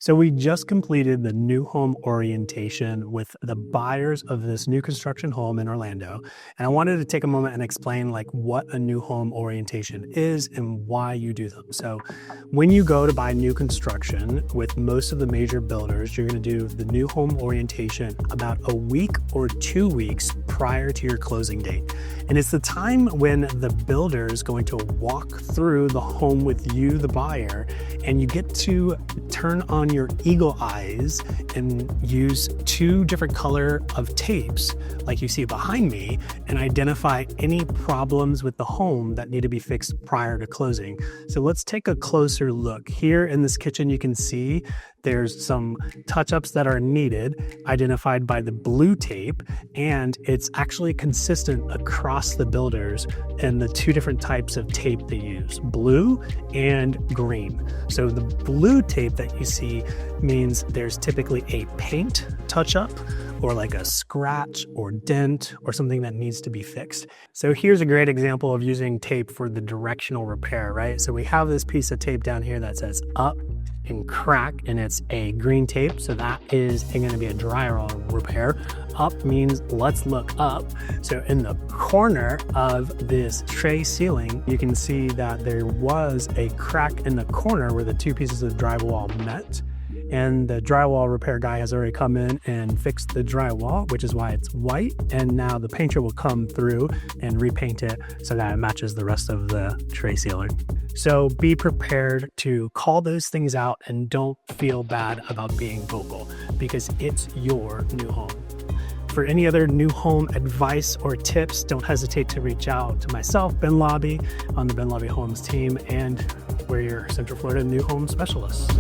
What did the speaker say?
So we just completed the new home orientation with the buyers of this new construction home in Orlando. And I wanted to take a moment and explain like what a new home orientation is and why you do them. So when you go to buy new construction with most of the major builders, you're going to do the new home orientation about a week or 2 weeks prior to your closing date. And it's the time when the builder is going to walk through the home with you, the buyer, and you get to turn on your eagle eyes and use 2 different color of tapes like you see behind me and identify any problems with the home that need to be fixed prior to closing. So let's take a closer look. Here in this kitchen, you can see there's some touch-ups that are needed, identified by the blue tape, and it's actually consistent across the builders and the 2 different types of tape they use, blue and green. So the blue tape that you see means there's typically a paint touch-up or like a scratch or dent or something that needs to be fixed. So here's a great example of using tape for the directional repair, right? So we have this piece of tape down here that says up and crack, and it's a green tape, so that is going to be a drywall repair. Up means let's look up. So in the corner of this tray ceiling, you can see that there was a crack in the corner where the 2 pieces of drywall met. And the drywall repair guy has already come in and fixed the drywall, which is why it's white. And now the painter will come through and repaint it so that it matches the rest of the tray ceiling. So be prepared to call those things out and don't feel bad about being vocal because it's your new home. For any other new home advice or tips, don't hesitate to reach out to myself, Ben Lobby, on the Ben Lobby Homes team, and we're your Central Florida new home specialists.